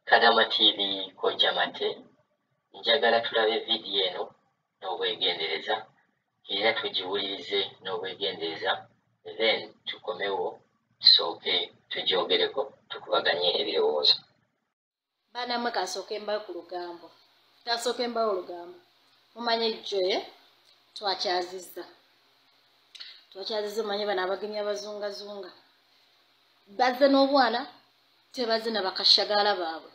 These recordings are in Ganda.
Kadama TV kojamate njagala tulabe video eno n'obwegendereza era tugiwulirize n'obwegendereza then tukomewo tusooke tugyogereko tukubaganye ebirowoozo. Banamwe kasooke mba ku lugambo kasooke mba olugambo mumanye jjoye twakyazizza manye bana abagenyi abazungazunga bazze n'obwana tebazze nabakashagala baabwe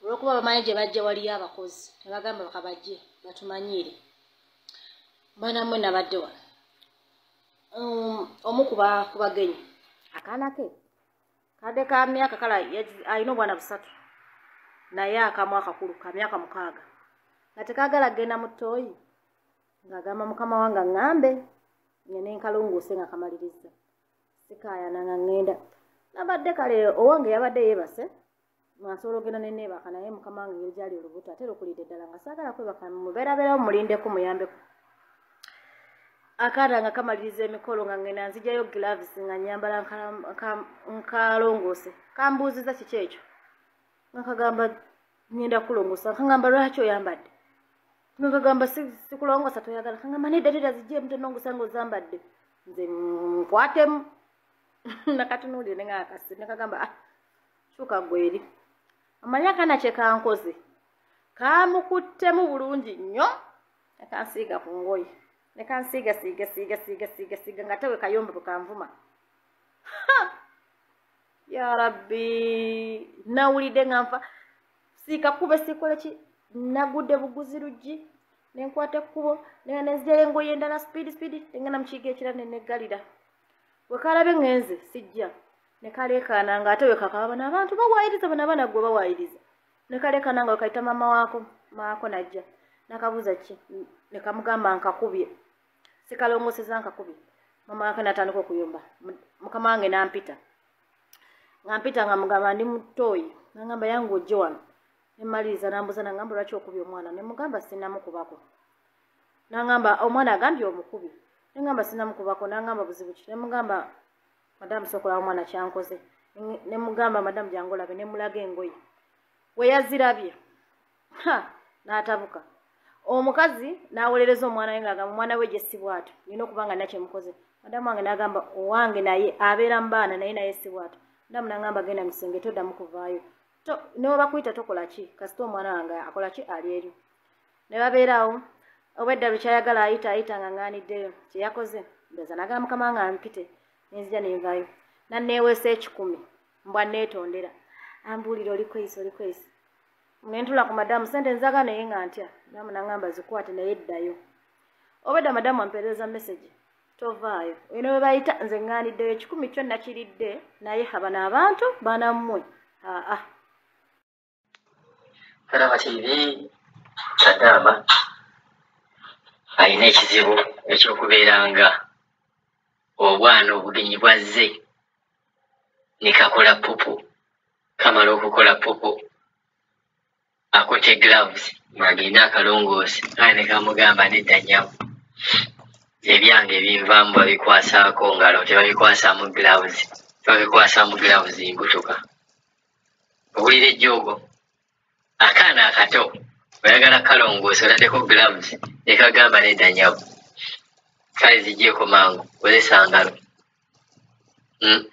olwokuba bamanyi gye bajja waliyo abakozi nebagamba bakabajje batumanyire. Banamwe nabadde wano omu ku bagenyi akaana ke kadde ka myaka kala alina obwana busatu naye akamu akakulu ka myaka 6 nga tekagala genda mu ttooyi ng'agamba mukama wange ŋŋambe ngene nkalongoose nga kamaliriza sikaayana nga ŋŋenda nabadde kale owange yabadde yeebase mwasobola ogenda neneebaka naye mukama wange yejali olubuto ate lukulidde ddala nga saagala kwebaka mubeerabeerawo mulindeko muyambeko. Akaana nga kamaliriza emikolo nga ngenda nzijayo gloves nga nyambala nkalongoose kambuuziza kiki ekyo nga kagamba ngenda kulongoosa kagamba lwaki oyambadde nga kagamba sikulongoosa toyagala kagamba nedda tera zijje mutenongosa ng'ozambadde nze nkwatemu nakatunuulire ne nga akasi ne kagamba kyuka gweri amanya akaana kye kankoze kamukuttemu bulungi nnyo nekansiiga ku ngoye nekansiiga siiga nga tewe kayombe bwekanvuma. Ya rabbi nawulidde nga nfa siikakube sikole ki nagudde buguzi luggi nenkwata ekkubo nenga nenzirayo engoye endala speedi engenda mukiiga ekira neneggalira wekalabe ngenze sijja nekaleekaana nga ate wekakaba bano abantu bawaayiriza bano abaana gwe bawaayiriza nekaleekaana nga wekayita maako najja nakabuuza ki nekamugamba nkakubye sikalongoseza nkakubye mama wake natandika okuyomba mukama wange nampita nga mugamba ndi muttooyi nangamba yange ojje wano nemaliriza nambuza nangamba lwaki okubye omwana nemugamba sinamukubako nangamba omwana agambye omukubi nengamba sinamukubako nangamba buzibu ki nemugamba madamu sokola omwana kyankoze nemugamba madamu jangolabe nemulaga engoye weyazirabye n'atabuka omukazi n'awolereza omwana we ng'agamba omwana we gye si bw'atyo nina okuba nga nakye mukoze madamu wange n'agamba owange naye abeera mu baana naye naye si bw'atyo madamu n'agamba genda mu kisenge toddamu kuvaayo ne webakuyita tokola ki kasita omwana wange akola ki ali eri ne babeerawo obwedda lukyayagala ayita nga ŋŋaaniddeyo kye yakoze mbeza n'agamba mukama wange ampite nenzija nenvaayo nanneeweesa 10 mbwa neetondera ambuulira oli kwesi nentula ku madamu sente nzaga naye nga ntya madamu nangamba zikwate naye eddayo obwedda madamu ampeereza message tovaayo eno we bayita nze ŋŋaaniddeyo 10 kyo nakiridde naye habana abantu banammwe Kadama TV Kadama alina ekizibu ekyokubeeranga obwana obugenyi bwazze nekakola pupu kamala okukola pupu akote gloves ng'agenda akalongoose aye nekamugamba nedda nnyabo ebyange ebinvaamu babikwasaako ngalo tebabikwasamu gloves mbutuka owulira ejjoogo akaana akato oyagala kalongoose oladdeko gloves nekagamba nedda nnyabo kale zijjeeko mangu kozesa ngalo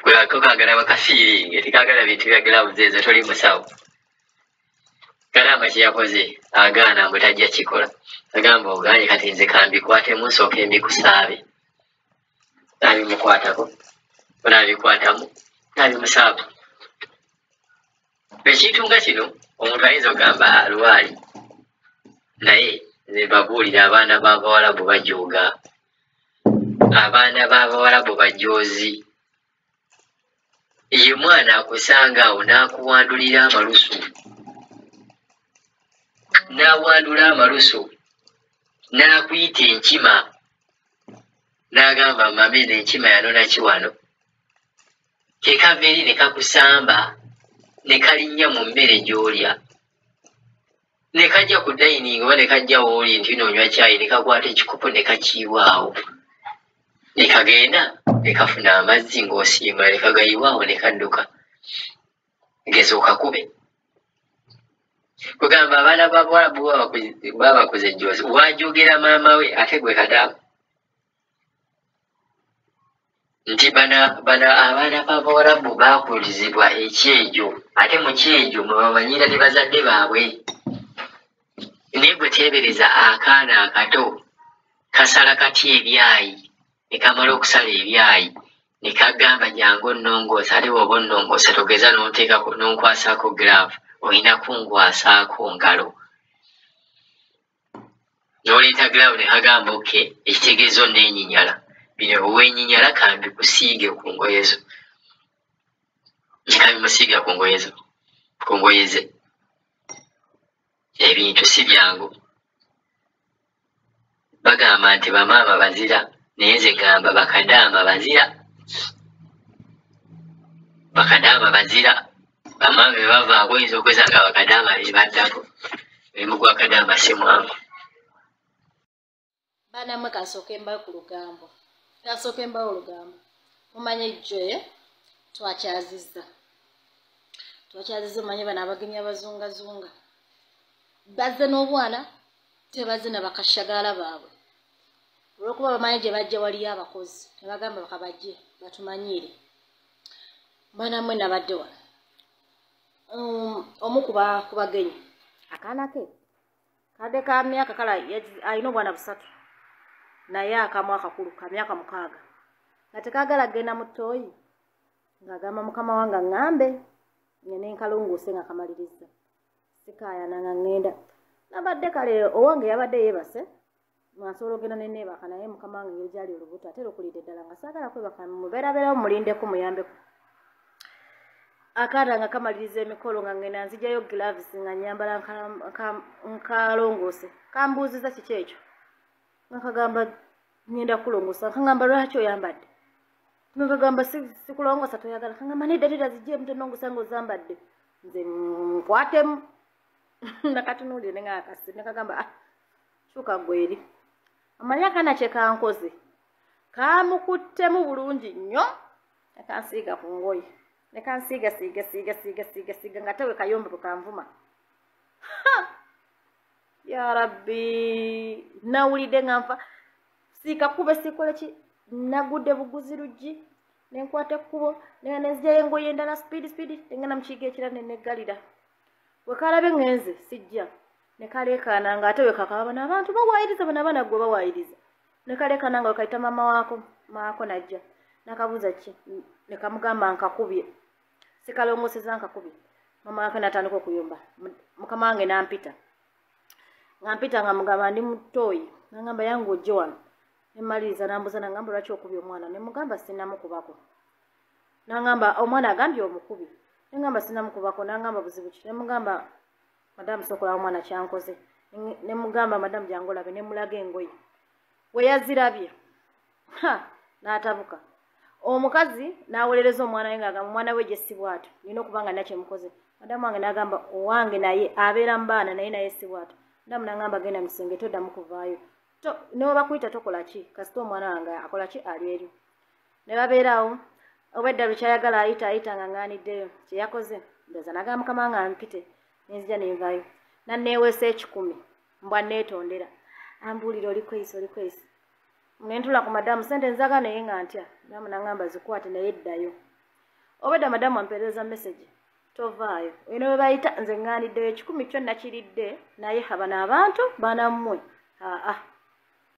kwekagala bakafiiringe tekagala bintu bya gloves ezo toli musawo. Kadama kye yakoze agaana mbwe tajja kikola agamba oganye kati nze kambikwatemu nsooke mbikusaabe nabimukwatako nabikwatamu nabimusaabu ekintu nga kino omuntu ayinza okugamba lwali naye nze babuulira abaana b'abawalabu bajooga abaana b'abawalabu bajoozi ye mwana akusanga awo n'akuwandulira amalusu n'awandula amalusu n'akuyita enkima n'agamba mame n'enkima yanona kiwano kekava eri ne kakusamba ne kalinnya mu mmere gy'olya ne kajja ku dayiningi oba ne kajja wooli nti noonywa kyayi ne kakwata ekikopo ne kakiibwaawo ne kagenda ne kafuna amazzi ng'osiima ne kagayiwaawo ne kadduka gezo kakube kugamba abaana b'Abawarabu babakoze ejjoozi wajogera maama we ate gwe Kadaama nti bana abaana b'Abawarabu baakulizibwa ekyejo ate mu kyejo mwe bamanyira ne bazadde baabwe naye gwe teebereza akaana akato kasala kati ebyayi ne kamala okusala ebyayi ne kagamba jangu onnongoosa ate bw'oba onnongoosa togeza n'onteekako n'onkwasaako giraavu olina kungwasaako ngalo n'oleeta giraavu ne kagamba oke ekitegeeza onneenyinyala bino owenyinyala kambi kusiige ku ngoye zo nekabimusiiga ku ngoye ze ebintu si byangu bagamba nti bamaama bazira naye nze gamba bakadaama bazira bamaama be bavaako oyinza okweza nga bakadaama be baddako emimu gwa kadaama si mwangu banamwe kasooke mbawo olugambo mumanye ejjoye twakyazizza omanye bano abagenyi abazungazunga bazze n'obwana tebazze na bakashagaala baabwe olwokuba bamanyi gye bajja waliyo abakozi ne bagamba bakabajje batumanyire banamwe nabadde wano omu ku bagenyi akaana ke kadde ka myaka kala alina obwana 3 naye akamu akakulu ka myaka 6 nga tekagala genda mu ttooyi ng'agamba mukama wange ŋŋambe ngene nkalongoose nga kamaliriza sikayana nga ŋŋenda nabadde kale owange yabadde yeebase mwasobola ogenda neneebaka naye mukama wange ngeri gyali olubuto ate lukulidde ddala nga saagala kwebaka mubeerabeerawo mulindeko muyambeko akaana nga kamaliriza emikolo nga ŋŋenda nzijayo gloves nga nyambala nkalongoose kambuuziza kiki ekyo nga kagamba ngenda kulongoosa kagamba lwaki oyambadde nga kagamba sikulongoosa toyagala kagamba nedda tera zijjeemu tonongosa ngaozambadde nze nkwatemu nakatunuulire ne nga akasi ne kagamba kyuka gweri amanyi akaana kye kankoze kamukuttemu bulungi nnyo ne kansiiga ku ngoye ne kansiiga siiga nga tewe kayombe bwe kanvuma ya rabbi nawulidde nga nfa siikakube sikole ki nagudde buguzi luggi nenkwata ekkubo nenga nenzirayo engoye endala sipiidi nengenda mukiiga ekira neneggalira bwe kalabe ngenze sijja ne kaleekaana nga ate wekakaba bano abantu bawaayiriza bano abaana gwe bawaayiriza ne kaleekaana nga wekayita maako najja nakabuuza ki ne kamugamba nkakubye sikalongoseza nkakubye mama wake natandika okuyumba mukama wange nampita nga mugamba ndi mutooyi nangamba yange ojje wano nemaliriza nambuza nangamba lwaki okubye omwana nemugamba sinamukubako nangamba omwana agambye omukubi nengamba sinamukubako nangamba buzibu ki nemugamba madamu sokola omwana kyankoze nemugamba madamu jangolabe nemulaga engoye weyazirabye n'atabuka omukazi n'awolereza omwana we ng'agamba omwana we gye si bw'atyo nina okuba nga nakyemukoze madamu wange n'agamba owange naye abeera mu baana naye naye si bw'atyo madamu n'agamba genda mu kisenge toddamu kuvaayo ne webakuyita tokola ki kasita omwana wange akola ki ali eri ne babeerawo obwedda bwe kyayagala ayita nga ŋŋaaniddeyo kye yakoze ndoza nagamba mukama wange ampite nenzija nenvaayo nanneeweesa 10 mbwa neetondera ambuulira oli kweyisa nentula ku madamu sente nzaga naye nga ntya madamu nangamba zikwate naye eddayo obwedda madamu ampeereza message tovaayo eno we bayita nze ŋŋaaniddeyo 10 kyo nakiridde naye abano abantu baanammwe